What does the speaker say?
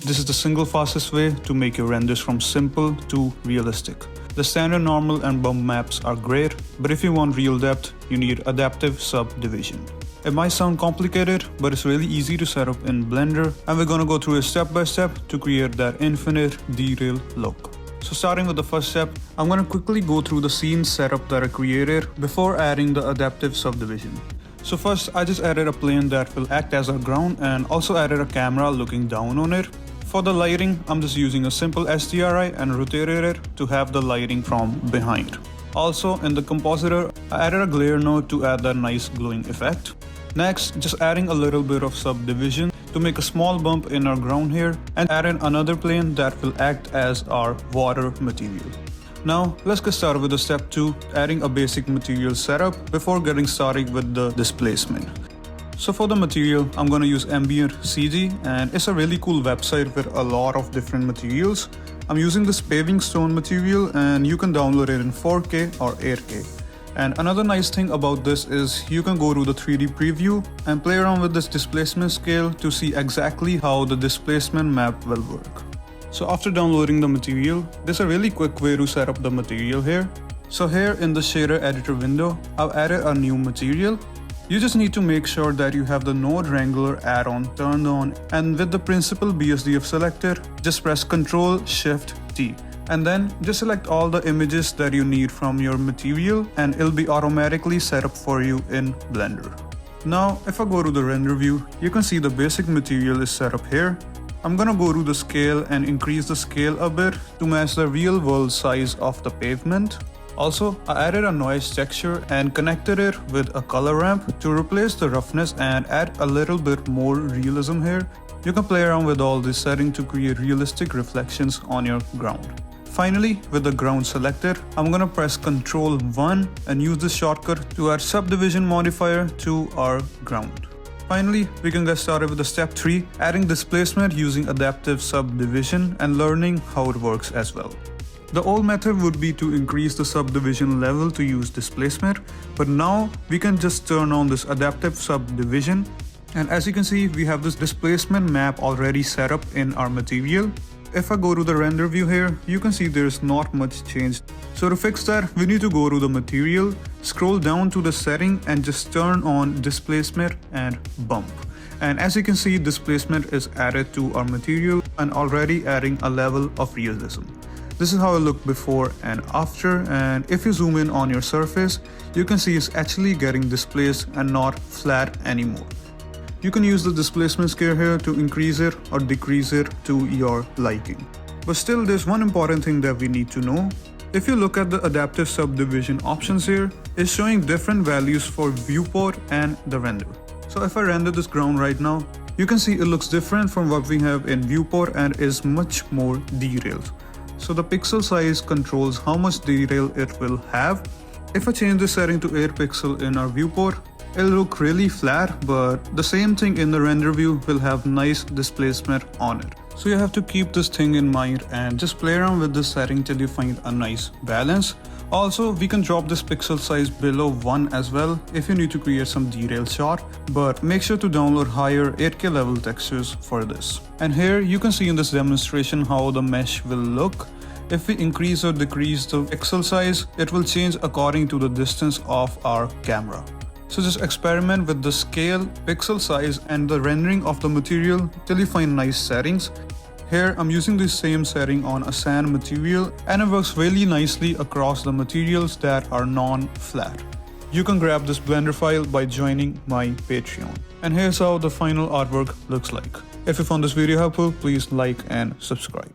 this is the single fastest way to make your renders from simple to realistic. The standard, normal and bump maps are great, but if you want real depth, you need adaptive subdivision. It might sound complicated, but it's really easy to set up in Blender, and we're gonna go through it step by step to create that infinite detail look. So starting with the first step, I'm gonna quickly go through the scene setup that I created before adding the adaptive subdivision. So first, I just added a plane that will act as our ground and also added a camera looking down on it. For the lighting, I'm just using a simple SDRI and rotated it to have the lighting from behind. Also, in the compositor, I added a glare node to add that nice glowing effect. Next, just adding a little bit of subdivision to make a small bump in our ground here, and added another plane that will act as our water material. Now, let's get started with the step 2, adding a basic material setup before getting started with the displacement. So for the material, I'm going to use Ambient CG, and it's a really cool website with a lot of different materials. I'm using this paving stone material, and you can download it in 4K or 8K. And another nice thing about this is you can go to the 3D preview and play around with this displacement scale to see exactly how the displacement map will work. So after downloading the material, there's a really quick way to set up the material here. So here in the shader editor window, I've added a new material. You just need to make sure that you have the Node Wrangler add-on turned on, and with the Principled BSDF selected, just press Ctrl-Shift-T. And then just select all the images that you need from your material, and it'll be automatically set up for you in Blender. Now, if I go to the render view, you can see the basic material is set up here. I'm gonna go to the scale and increase the scale a bit to match the real world size of the pavement. Also, I added a noise texture and connected it with a color ramp to replace the roughness and add a little bit more realism here. You can play around with all this setting to create realistic reflections on your ground. Finally, with the ground selected, I'm gonna press Ctrl-1 and use this shortcut to add subdivision modifier to our ground. Finally, we can get started with the step 3, adding displacement using adaptive subdivision and learning how it works as well. The old method would be to increase the subdivision level to use displacement, but now we can just turn on this adaptive subdivision, and as you can see, we have this displacement map already set up in our material. If I go to the render view here, you can see there's not much change. So to fix that, we need to go to the material, scroll down to the setting and just turn on displacement and bump. And as you can see, displacement is added to our material and already adding a level of realism. This is how it looked before and after, and if you zoom in on your surface, you can see it's actually getting displaced and not flat anymore. You can use the displacement scale here to increase it or decrease it to your liking. But still, there's one important thing that we need to know. If you look at the adaptive subdivision options here, it's showing different values for viewport and the render. So if I render this ground right now, you can see it looks different from what we have in viewport and is much more detailed. So the pixel size controls how much detail it will have. If I change the setting to 8 pixel in our viewport, it'll look really flat, but the same thing in the render view will have nice displacement on it. So you have to keep this thing in mind and just play around with this setting till you find a nice balance. Also, we can drop this pixel size below 1 as well if you need to create some detailed shot, but make sure to download higher 8K level textures for this. And here you can see in this demonstration how the mesh will look. If we increase or decrease the pixel size, it will change according to the distance of our camera. So just experiment with the scale, pixel size and the rendering of the material till you find nice settings. Here I'm using the same setting on a sand material, and it works really nicely across the materials that are non-flat. You can grab this Blender file by joining my Patreon. And here's how the final artwork looks like. If you found this video helpful, please like and subscribe.